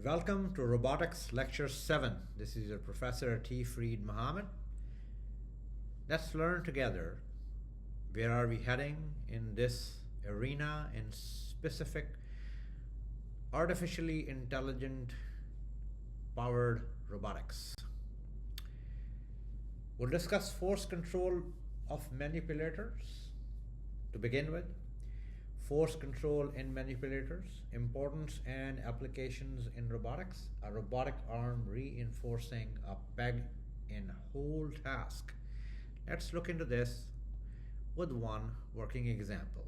Welcome to Robotics Lecture 7. This is your Professor T. Freed Muhammad. Let's learn together where are we heading in this arena in specific artificially intelligent powered robotics. We'll discuss force control of manipulators to begin with. Force control in manipulators, importance and applications in robotics, a robotic arm reinforcing a peg in whole task. Let's look into this with one working example.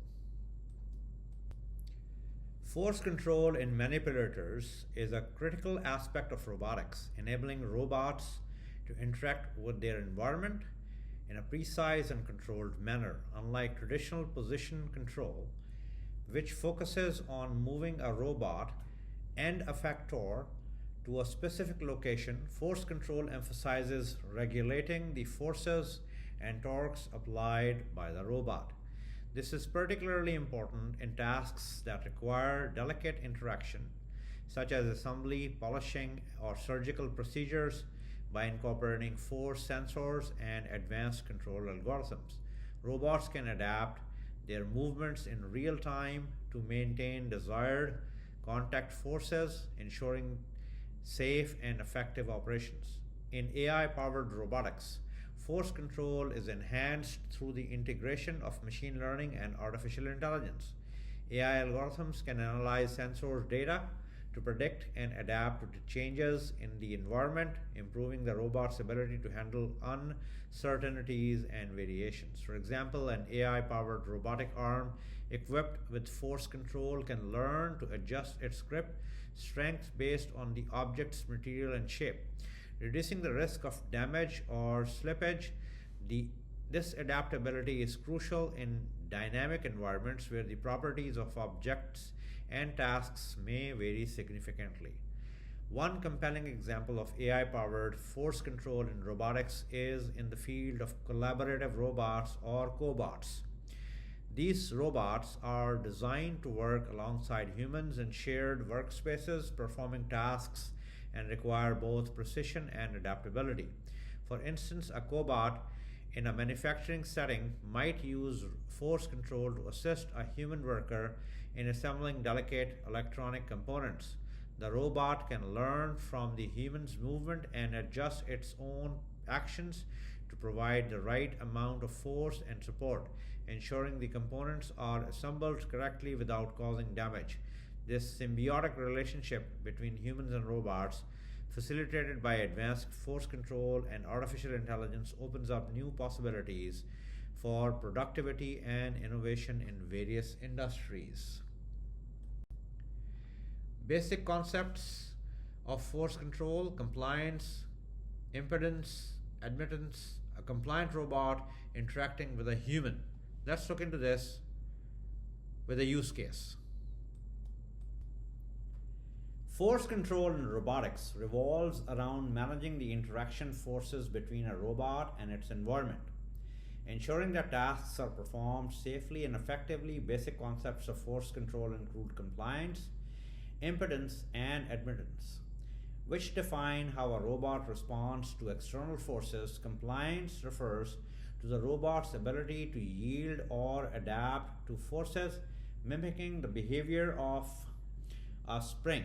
Force control in manipulators is a critical aspect of robotics, enabling robots to interact with their environment in a precise and controlled manner. Unlike traditional position control, which focuses on moving a robot and effector to a specific location, force control emphasizes regulating the forces and torques applied by the robot. This is particularly important in tasks that require delicate interaction, such as assembly, polishing, or surgical procedures, by incorporating force sensors and advanced control algorithms. Robots can adapt their movements in real time to maintain desired contact forces, ensuring safe and effective operations. In AI-powered robotics, force control is enhanced through the integration of machine learning and artificial intelligence. AI algorithms can analyze sensors' data to predict and adapt to changes in the environment, improving the robot's ability to handle uncertainties and variations. For example, an AI-powered robotic arm equipped with force control can learn to adjust its grip strength based on the object's material and shape, reducing the risk of damage or slippage. This adaptability is crucial in dynamic environments where the properties of objects and tasks may vary significantly. One compelling example of AI-powered force control in robotics is in the field of collaborative robots or cobots. These robots are designed to work alongside humans in shared workspaces, performing tasks and require both precision and adaptability. For instance, a cobot in a manufacturing setting might use force control to assist a human worker in assembling delicate electronic components. The robot can learn from the human's movement and adjust its own actions to provide the right amount of force and support, ensuring the components are assembled correctly without causing damage. This symbiotic relationship between humans and robots, facilitated by advanced force control and artificial intelligence, opens up new possibilities for productivity and innovation in various industries. Basic concepts of force control: compliance, impedance, admittance, a compliant robot interacting with a human. Let's look into this with a use case. Force control in robotics revolves around managing the interaction forces between a robot and its environment, ensuring that tasks are performed safely and effectively. Basic concepts of force control include compliance, impedance, and admittance, which define how a robot responds to external forces. Compliance refers to the robot's ability to yield or adapt to forces, mimicking the behavior of a spring.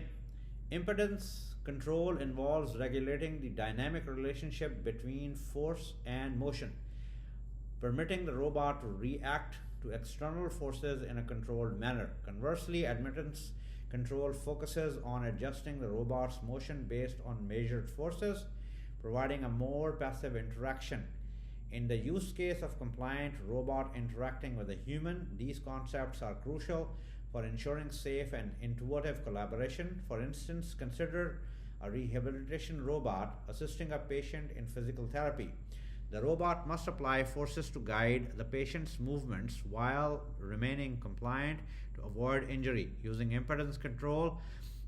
Impedance control involves regulating the dynamic relationship between force and motion, permitting the robot to react to external forces in a controlled manner. Conversely, admittance control focuses on adjusting the robot's motion based on measured forces, providing a more passive interaction. In the use case of compliant robot interacting with a human, these concepts are crucial for ensuring safe and intuitive collaboration. For instance, consider a rehabilitation robot assisting a patient in physical therapy. The robot must apply forces to guide the patient's movements while remaining compliant to avoid injury. Using impedance control,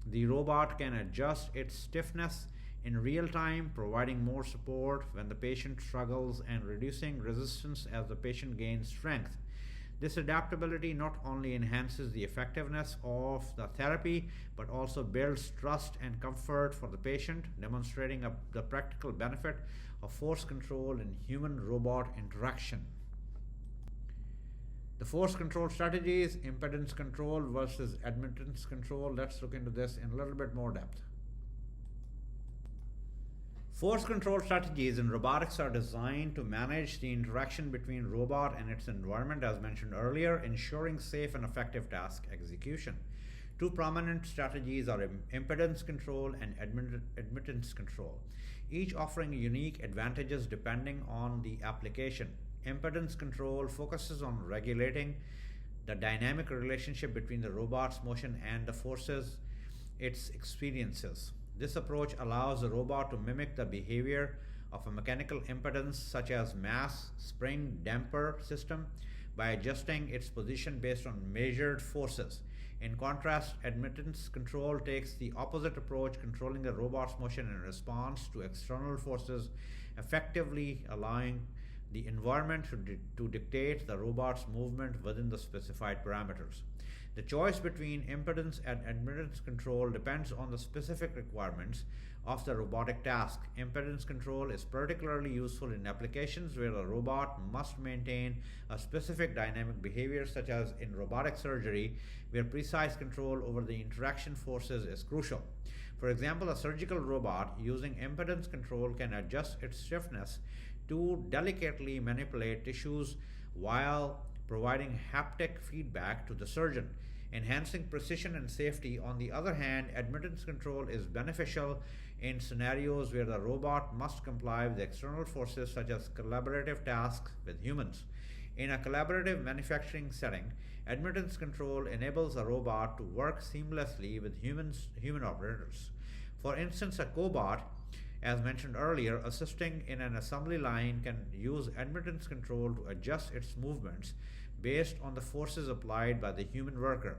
the robot can adjust its stiffness in real time, providing more support when the patient struggles and reducing resistance as the patient gains strength. This adaptability not only enhances the effectiveness of the therapy but also builds trust and comfort for the patient, demonstrating the practical benefit of force control in human robot interaction. The force control strategies, impedance control versus admittance control. Let's look into this in a little bit more depth. Force control strategies in robotics are designed to manage the interaction between robot and its environment, as mentioned earlier, ensuring safe and effective task execution. Two prominent strategies are impedance control and admittance control, each offering unique advantages depending on the application. Impedance control focuses on regulating the dynamic relationship between the robot's motion and the forces it experiences. This approach allows the robot to mimic the behavior of a mechanical impedance such as mass spring damper system by adjusting its position based on measured forces. In contrast, admittance control takes the opposite approach, controlling the robot's motion in response to external forces, effectively allowing the environment to dictate the robot's movement within the specified parameters. The choice between impedance and admittance control depends on the specific requirements of the robotic task. Impedance control is particularly useful in applications where the robot must maintain a specific dynamic behavior, such as in robotic surgery, where precise control over the interaction forces is crucial. For example, a surgical robot using impedance control can adjust its stiffness to delicately manipulate tissues while providing haptic feedback to the surgeon, enhancing precision and safety. On the other hand, admittance control is beneficial in scenarios where the robot must comply with external forces such as collaborative tasks with humans. In a collaborative manufacturing setting, admittance control enables a robot to work seamlessly with human operators. For instance, a cobot, as mentioned earlier, assisting in an assembly line can use admittance control to adjust its movements based on the forces applied by the human worker.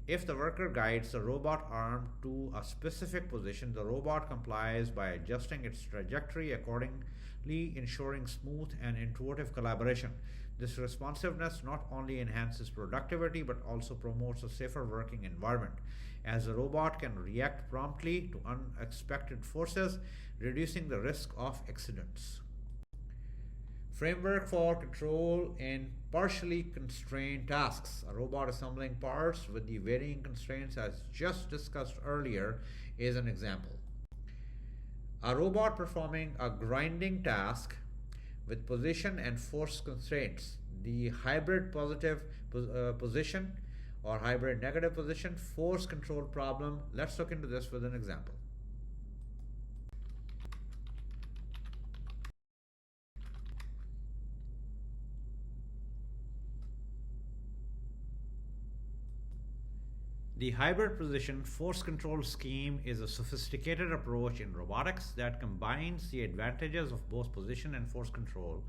If the worker guides the robot arm to a specific position, the robot complies by adjusting its trajectory accordingly, ensuring smooth and intuitive collaboration. This responsiveness not only enhances productivity but also promotes a safer working environment, as the robot can react promptly to unexpected forces, reducing the risk of accidents. Framework for control in partially constrained tasks. A robot assembling parts with the varying constraints as just discussed earlier is an example. A robot performing a grinding task with position and force constraints. The hybrid positive position or hybrid negative position force control problem. Let's look into this with an example. The hybrid position force control scheme is a sophisticated approach in robotics that combines the advantages of both position and force control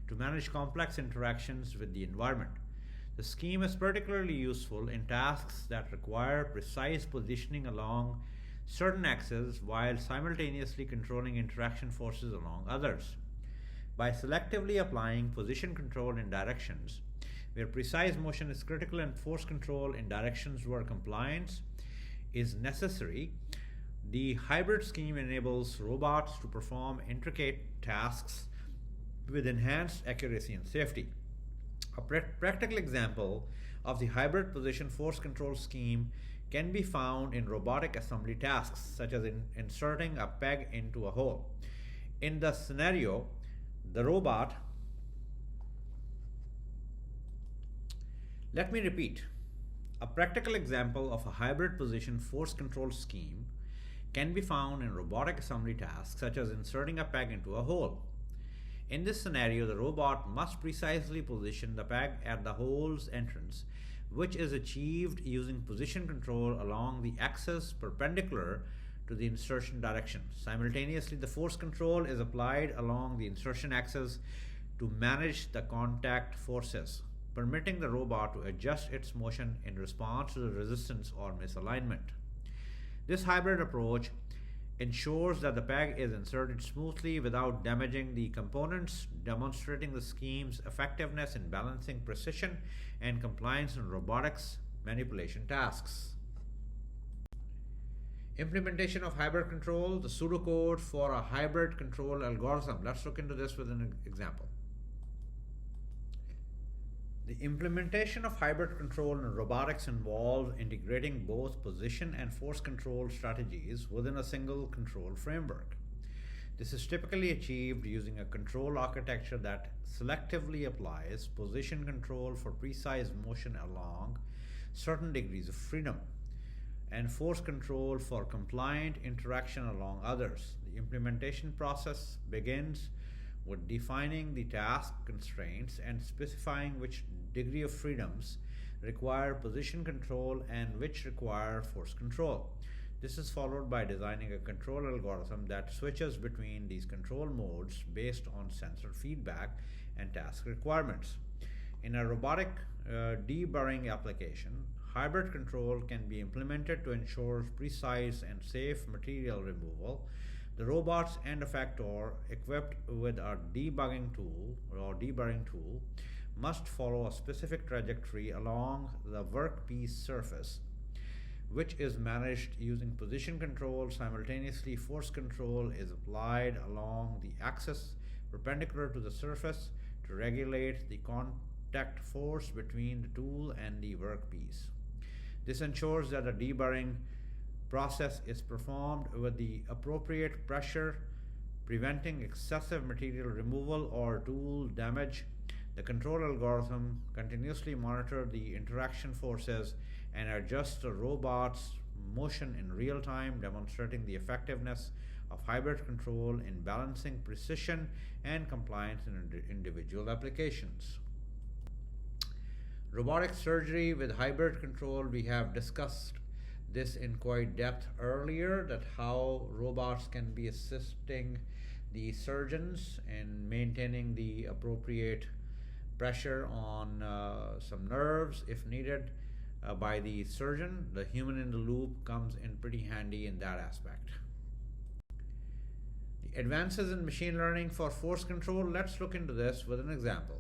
to manage complex interactions with the environment. The scheme is particularly useful in tasks that require precise positioning along certain axes while simultaneously controlling interaction forces along others. By selectively applying position control in directions where precise motion is critical and force control in directions where compliance is necessary, the hybrid scheme enables robots to perform intricate tasks with enhanced accuracy and safety. A practical example of the hybrid position force control scheme can be found in robotic assembly tasks, such as inserting a peg into a hole. In the scenario, the robot Let me repeat. A practical example of a hybrid position force control scheme can be found in robotic assembly tasks, such as inserting a peg into a hole. In this scenario, the robot must precisely position the peg at the hole's entrance, which is achieved using position control along the axis perpendicular to the insertion direction. Simultaneously, the force control is applied along the insertion axis to manage the contact forces, permitting the robot to adjust its motion in response to the resistance or misalignment. This hybrid approach ensures that the peg is inserted smoothly without damaging the components, demonstrating the scheme's effectiveness in balancing precision and compliance in robotics manipulation tasks. Implementation of hybrid control, the pseudocode for a hybrid control algorithm. Let's look into this with an example. The implementation of hybrid control in robotics involves integrating both position and force control strategies within a single control framework. This is typically achieved using a control architecture that selectively applies position control for precise motion along certain degrees of freedom, and force control for compliant interaction along others. The implementation process begins with defining the task constraints and specifying which degree of freedoms require position control and which require force control. This is followed by designing a control algorithm that switches between these control modes based on sensor feedback and task requirements. In a robotic deburring application, hybrid control can be implemented to ensure precise and safe material removal. The robots and effector equipped with a deburring tool must follow a specific trajectory along the workpiece surface, which is managed using position control. Simultaneously, force control is applied along the axis perpendicular to the surface to regulate the contact force between the tool and the workpiece. This ensures that the deburring process is performed with the appropriate pressure, preventing excessive material removal or tool damage. The control algorithm continuously monitors the interaction forces and adjusts the robot's motion in real time, demonstrating the effectiveness of hybrid control in balancing precision and compliance in individual applications. Robotic surgery with hybrid control, we have discussed this in quite depth earlier, that how robots can be assisting the surgeons in maintaining the appropriate pressure on some nerves if needed by the surgeon. The human in the loop comes in pretty handy in that aspect. The advances in machine learning for force control, let's look into this with an example.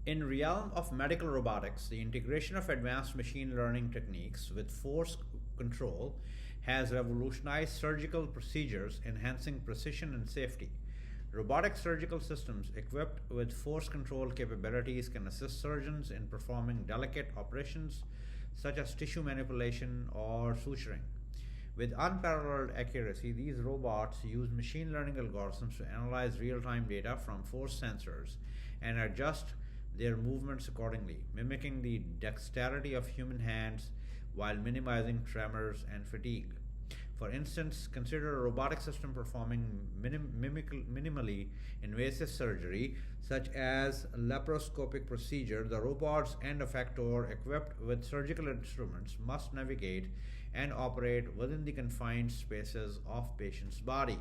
In realm of medical robotics, the integration of advanced machine learning techniques with force control has revolutionized surgical procedures, enhancing precision and safety. Robotic surgical systems equipped with force control capabilities can assist surgeons in performing delicate operations such as tissue manipulation or suturing. With unparalleled accuracy, these robots use machine learning algorithms to analyze real-time data from force sensors and adjust their movements accordingly, mimicking the dexterity of human hands while minimizing tremors and fatigue. For instance, consider a robotic system performing minimally invasive surgery, such as a laparoscopic procedure. The robots and effector equipped with surgical instruments must navigate and operate within the confined spaces of patient's body.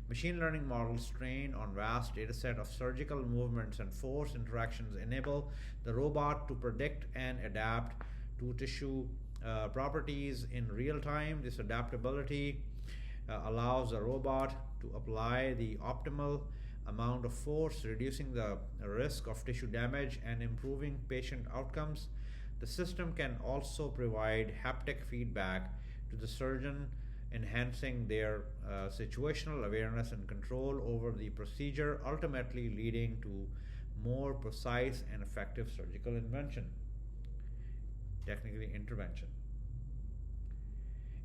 Machine learning models trained on vast dataset of surgical movements and force interactions enable the robot to predict and adapt to tissue properties in real time. This adaptability allows the robot to apply the optimal amount of force, reducing the risk of tissue damage and improving patient outcomes. The system can also provide haptic feedback to the surgeon, enhancing their situational awareness and control over the procedure, ultimately leading to more precise and effective surgical intervention.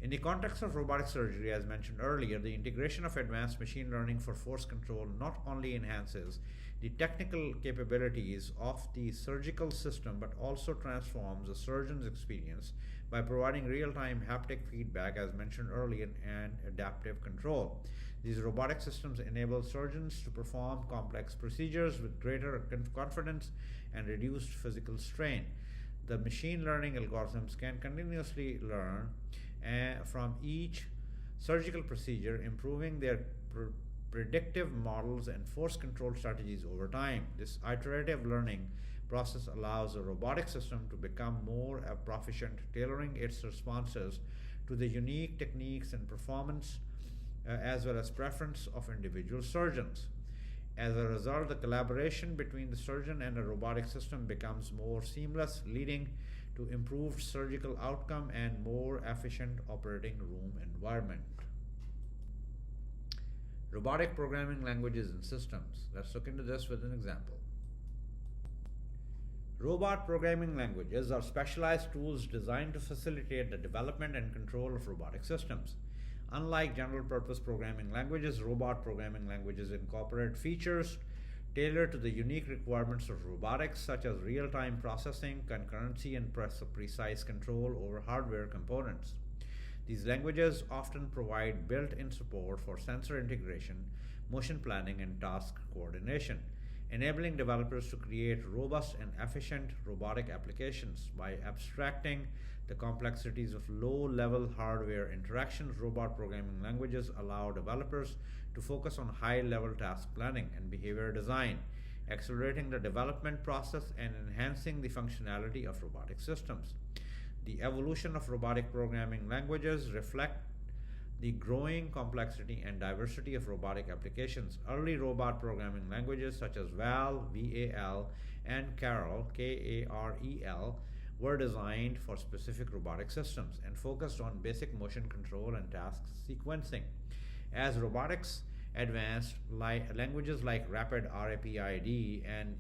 In the context of robotic surgery, as mentioned earlier, the integration of advanced machine learning for force control not only enhances the technical capabilities of the surgical system but also transforms the surgeon's experience by providing real-time haptic feedback, as mentioned earlier, and adaptive control. These robotic systems enable surgeons to perform complex procedures with greater confidence and reduced physical strain. The machine learning algorithms can continuously learn from each surgical procedure, improving their predictive models and force control strategies over time. This iterative learning process allows the robotic system to become more proficient, tailoring its responses to the unique techniques and performance as well as preference of individual surgeons. As a result, the collaboration between the surgeon and a robotic system becomes more seamless, leading to improved surgical outcome and more efficient operating room environment. Robotic programming languages and systems. Let's look into this with an example. Robot programming languages are specialized tools designed to facilitate the development and control of robotic systems. Unlike general purpose programming languages, robot programming languages incorporate features tailored to the unique requirements of robotics, such as real time processing, concurrency, and precise control over hardware components. These languages often provide built in support for sensor integration, motion planning, and task coordination, enabling developers to create robust and efficient robotic applications. By abstracting the complexities of low-level hardware interactions, robot programming languages allow developers to focus on high-level task planning and behavior design, accelerating the development process and enhancing the functionality of robotic systems. The evolution of robotic programming languages reflect the growing complexity and diversity of robotic applications. Early robot programming languages such as VAL, VAL, and Karel, KAREL, were designed for specific robotic systems and focused on basic motion control and task sequencing. As robotics advanced, languages like Rapid RAPID and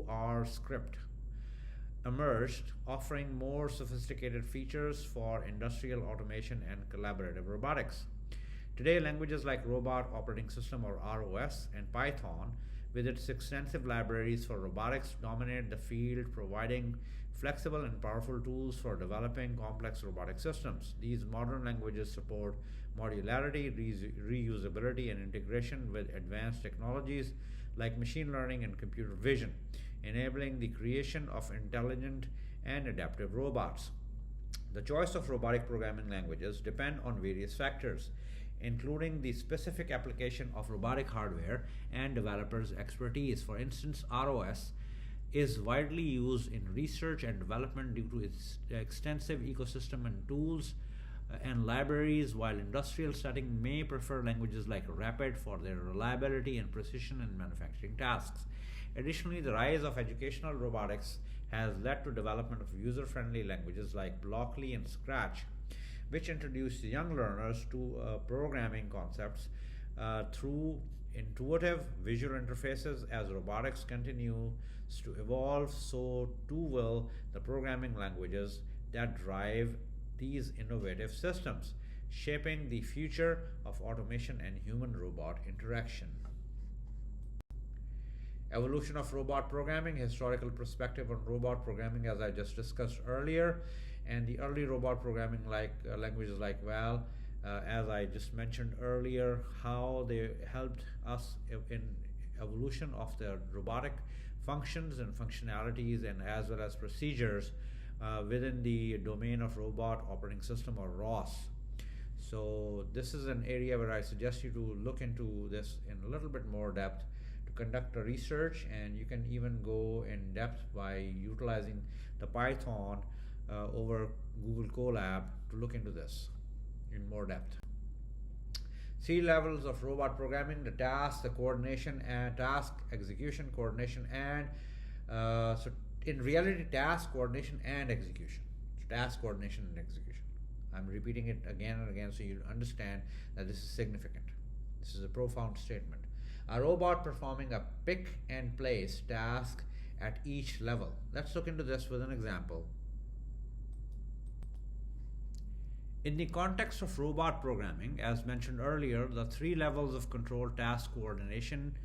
UR-Script emerged, offering more sophisticated features for industrial automation and collaborative robotics. Today, languages like Robot Operating System or ROS and Python, with its extensive libraries for robotics, dominate the field, providing flexible and powerful tools for developing complex robotic systems. These modern languages support modularity, reusability, and integration with advanced technologies like machine learning and computer vision, enabling the creation of intelligent and adaptive robots. The choice of robotic programming languages depend on various factors, including the specific application of robotic hardware and developers' expertise. For instance, ROS is widely used in research and development due to its extensive ecosystem and tools and libraries, while industrial settings may prefer languages like Rapid for their reliability and precision in manufacturing tasks. Additionally, the rise of educational robotics has led to development of user-friendly languages like Blockly and Scratch, which introduce young learners to programming concepts through intuitive visual interfaces. As robotics continues to evolve, so too will the programming languages that drive these innovative systems, shaping the future of automation and human-robot interaction. Evolution of robot programming, historical perspective on robot programming, as I just discussed earlier, and the early robot programming languages like VAL, as I just mentioned earlier, how they helped us in evolution of the robotic functions and functionalities, and as well as procedures within the domain of robot operating system or ROS. So this is an area where I suggest you to look into this in a little bit more depth, to conduct a research, and you can even go in depth by utilizing the Python over Google Colab to look into this in more depth. Three levels of robot programming: the task, the coordination, and task execution, coordination, and so in reality, task, coordination, and execution. So task, coordination, and execution. I'm repeating it again and again so you understand that this is significant. This is a profound statement. A robot performing a pick and place task at each level. Let's look into this with an example. In the context of robot programming, as mentioned earlier, the three levels of control: task, coordination,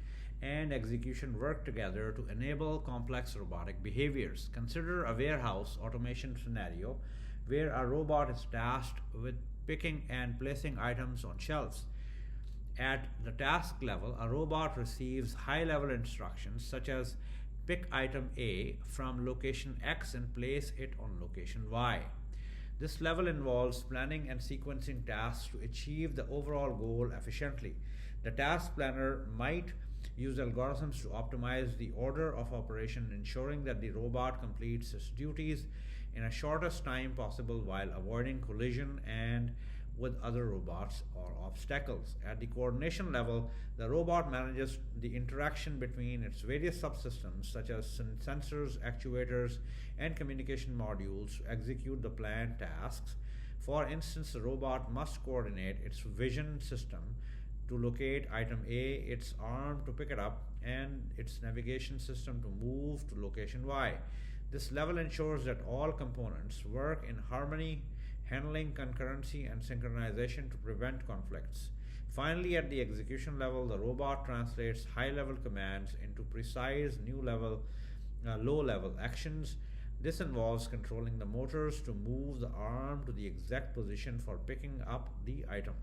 and execution work together to enable complex robotic behaviors. Consider a warehouse automation scenario where a robot is tasked with picking and placing items on shelves. At the task level, a robot receives high-level instructions such as pick item A from location X and place it on location Y. This level involves planning and sequencing tasks to achieve the overall goal efficiently. The task planner might use algorithms to optimize the order of operation, ensuring that the robot completes its duties in a shortest time possible while avoiding collision and with other robots or obstacles. At the coordination level, the robot manages the interaction between its various subsystems such as sensors, actuators, and communication modules to execute the planned tasks. For instance, the robot must coordinate its vision system to locate item A, its arm to pick it up, and its navigation system to move to location Y. This level ensures that all components work in harmony, handling concurrency and synchronization to prevent conflicts. Finally, at the execution level, the robot translates high-level commands into precise low-level actions. This involves controlling the motors to move the arm to the exact position for picking up the item,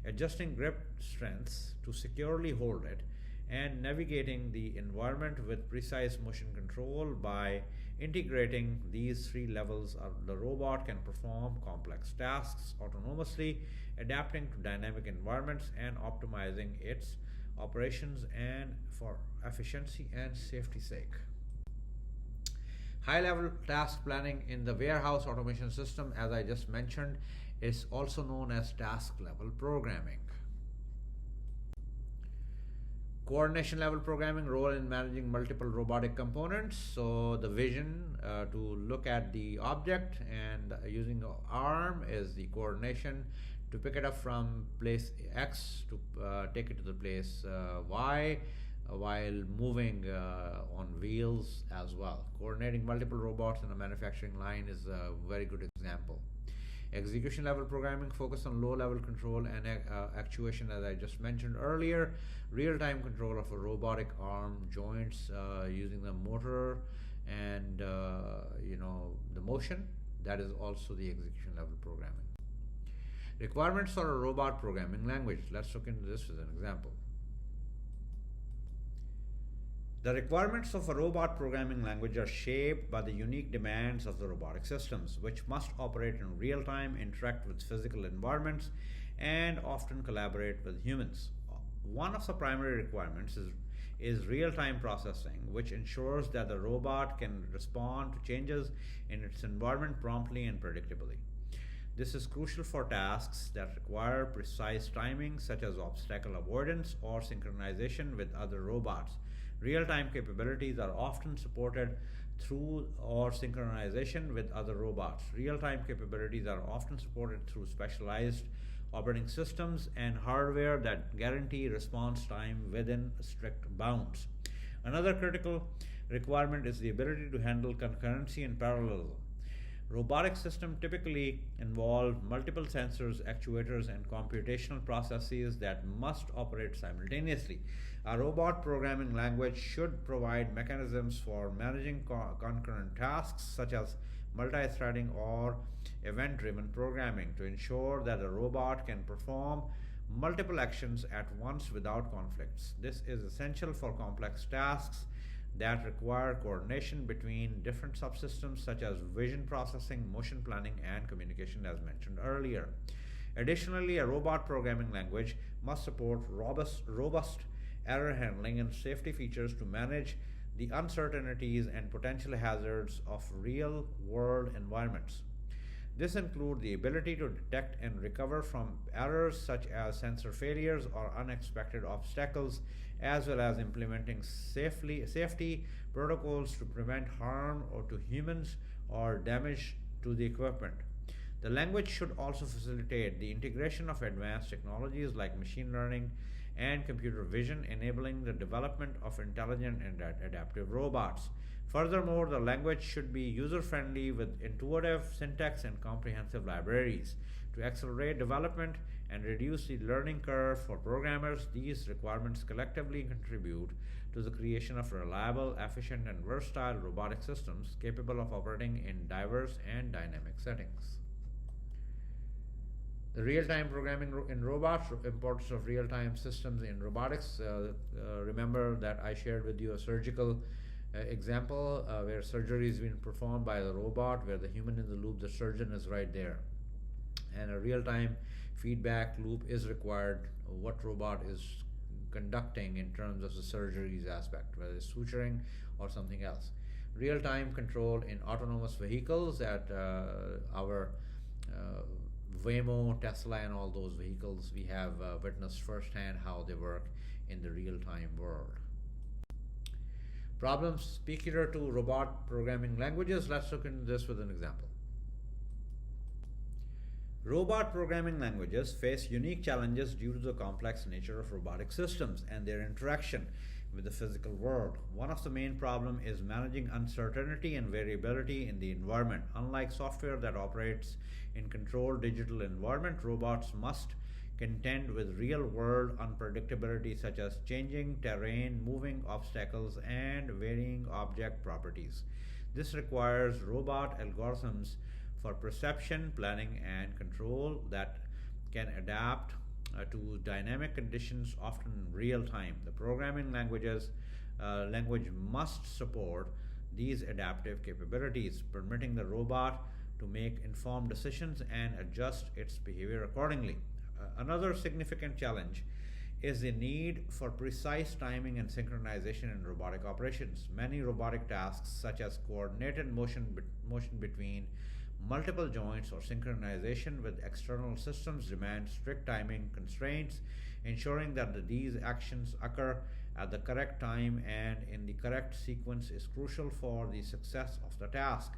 adjusting grip strengths to securely hold it, and navigating the environment with precise motion control. By integrating these three levels, the robot can perform complex tasks autonomously, adapting to dynamic environments and optimizing its operations and for efficiency and safety sake. High-level task planning in the warehouse automation system, as I just mentioned, is also known as task-level programming. Coordination level programming, role in managing multiple robotic components. So the vision to look at the object and using the arm is the coordination to pick it up from place X to take it to the place Y while moving on wheels as well. Coordinating multiple robots in a manufacturing line is a very good example. Execution level programming focus on low level control and actuation, as I just mentioned earlier. Real-time control of a robotic arm joints using the motor and the motion. That is also the execution level programming. Requirements for a robot programming language. Let's look into this as an example. The requirements of a robot programming language are shaped by the unique demands of the robotic systems, which must operate in real time, interact with physical environments, and often collaborate with humans. One of the primary requirements is real-time processing, which ensures that the robot can respond to changes in its environment promptly and predictably. This is crucial for tasks that require precise timing, such as obstacle avoidance or synchronization with other robots. Real-time capabilities are often supported through or synchronization with other robots. Real-time capabilities are often supported through specialized operating systems and hardware that guarantee response time within strict bounds. Another critical requirement is the ability to handle concurrency and parallelism. Robotic systems typically involve multiple sensors, actuators, and computational processes that must operate simultaneously. A robot programming language should provide mechanisms for managing concurrent tasks such as multi-threading or event-driven programming to ensure that a robot can perform multiple actions at once without conflicts. This is essential for complex tasks that require coordination between different subsystems such as vision processing, motion planning, and communication, as mentioned earlier. Additionally, a robot programming language must support robust error handling and safety features to manage the uncertainties and potential hazards of real-world environments. This includes the ability to detect and recover from errors such as sensor failures or unexpected obstacles, as well as implementing safety protocols to prevent harm or to humans or damage to the equipment. The language should also facilitate the integration of advanced technologies like machine learning and computer vision, enabling the development of intelligent and adaptive robots. Furthermore, the language should be user-friendly with intuitive syntax and comprehensive libraries. To accelerate development and reduce the learning curve for programmers, these requirements collectively contribute to the creation of reliable, efficient, and versatile robotic systems capable of operating in diverse and dynamic settings. The real-time programming in robots, importance of real-time systems in robotics. Remember that I shared with you a surgical example where surgery is being performed by the robot, where the human in the loop, the surgeon, is right there. And a real-time feedback loop is required what robot is conducting in terms of the surgery's aspect, whether it's suturing or something else. real-time control in autonomous vehicles at our uh, Waymo, Tesla, and all those vehicles. We have witnessed firsthand how they work in the real-time world. Problems peculiar to robot programming languages. Let's look into this with an example. Robot programming languages face unique challenges due to the complex nature of robotic systems and their interaction with the physical world. One of the main problems is managing uncertainty and variability in the environment. Unlike software that operates in controlled digital environment, robots must contend with real-world unpredictability such as changing terrain, moving obstacles, and varying object properties. This requires robot algorithms for perception, planning, and control that can adapt to dynamic conditions, often in real time. The programming language must support these adaptive capabilities, permitting the robot to make informed decisions and adjust its behavior accordingly. Another significant challenge is the need for precise timing and synchronization in robotic operations. Many robotic tasks, such as coordinated motion between multiple joints or synchronization with external systems, demand strict timing constraints. Ensuring that these actions occur at the correct time and in the correct sequence is crucial for the success of the task.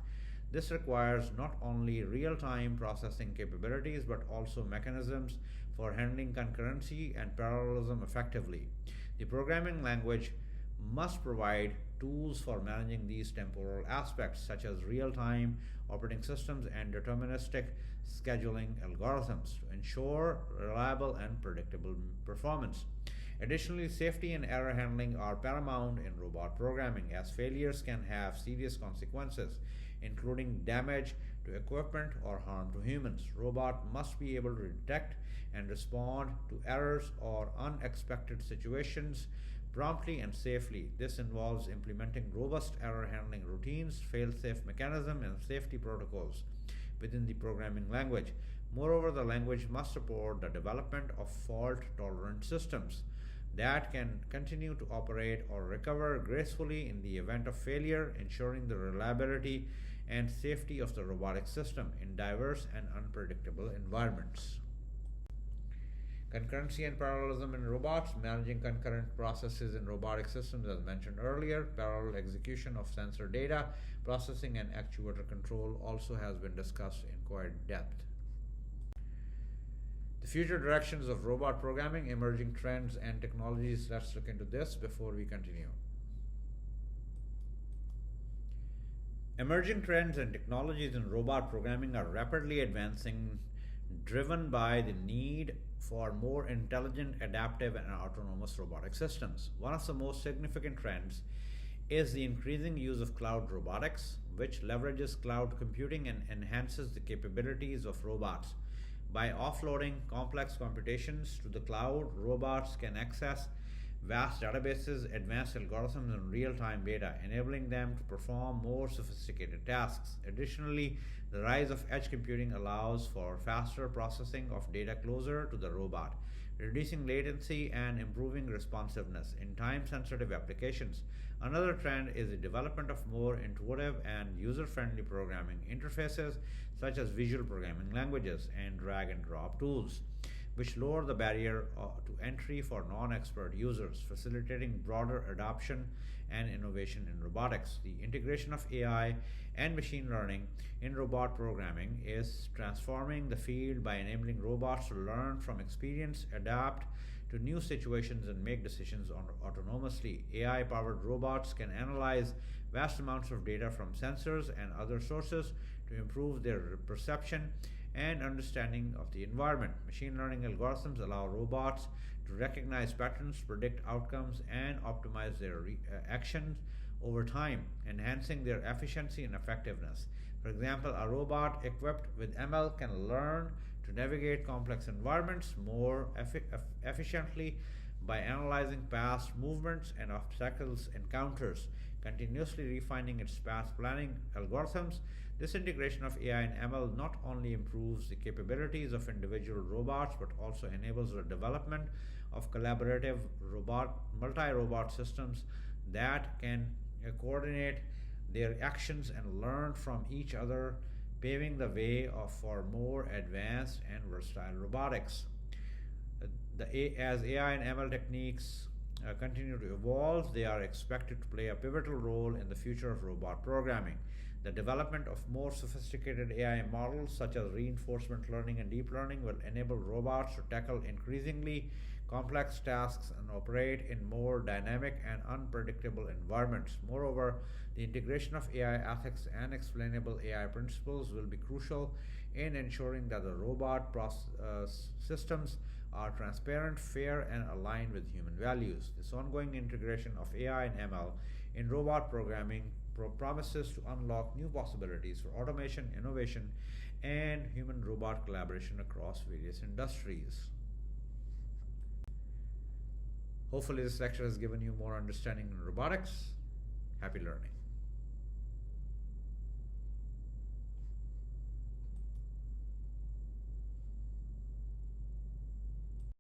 This requires not only real-time processing capabilities but also mechanisms for handling concurrency and parallelism effectively. The programming language must provide tools for managing these temporal aspects, such as real-time operating systems and deterministic scheduling algorithms, to ensure reliable and predictable performance. Additionally, safety and error handling are paramount in robot programming, as failures can have serious consequences, including damage to equipment or harm to humans. Robot must be able to detect and respond to errors or unexpected situations promptly and safely. This involves implementing robust error handling routines, fail-safe mechanisms, and safety protocols within the programming language. Moreover, the language must support the development of fault-tolerant systems that can continue to operate or recover gracefully in the event of failure, ensuring the reliability and safety of the robotic system in diverse and unpredictable environments. Concurrency and parallelism in robots. Managing concurrent processes in robotic systems, as mentioned earlier. Parallel execution of sensor data processing and actuator control also has been discussed in quite depth. The future directions of robot programming, emerging trends and technologies. Let's look into this before we continue. Emerging trends and technologies in robot programming are rapidly advancing, driven by the need for more intelligent, adaptive, and autonomous robotic systems. One of the most significant trends is the increasing use of cloud robotics, which leverages cloud computing and enhances the capabilities of robots. By offloading complex computations to the cloud, robots can access vast databases, advanced algorithms, and real-time data, enabling them to perform more sophisticated tasks. Additionally, the rise of edge computing allows for faster processing of data closer to the robot, reducing latency and improving responsiveness in time-sensitive applications. Another trend is the development of more intuitive and user-friendly programming interfaces, such as visual programming languages and drag-and-drop tools, which lower the barrier to entry for non-expert users, facilitating broader adoption and innovation in robotics. The integration of AI and machine learning in robot programming is transforming the field by enabling robots to learn from experience, adapt to new situations, and make decisions autonomously. AI-powered robots can analyze vast amounts of data from sensors and other sources to improve their perception and understanding of the environment. Machine learning algorithms allow robots to recognize patterns, predict outcomes, and optimize their actions over time, enhancing their efficiency and effectiveness. For example, a robot equipped with ML can learn to navigate complex environments more efficiently by analyzing past movements and obstacles encounters, continuously refining its path planning algorithms. This integration of AI and ML not only improves the capabilities of individual robots but also enables the development of collaborative multi-robot systems that can coordinate their actions and learn from each other, paving the way for more advanced and versatile robotics. As AI and ML techniques continue to evolve, they are expected to play a pivotal role in the future of robot programming. The development of more sophisticated AI models, such as reinforcement learning and deep learning, will enable robots to tackle increasingly complex tasks and operate in more dynamic and unpredictable environments. Moreover, the integration of AI ethics and explainable AI principles will be crucial in ensuring that the systems are transparent, fair, and aligned with human values. This ongoing integration of AI and ML in robot programming promises to unlock new possibilities for automation, innovation, and human robot collaboration across various industries. Hopefully, this lecture has given you more understanding in robotics. Happy learning.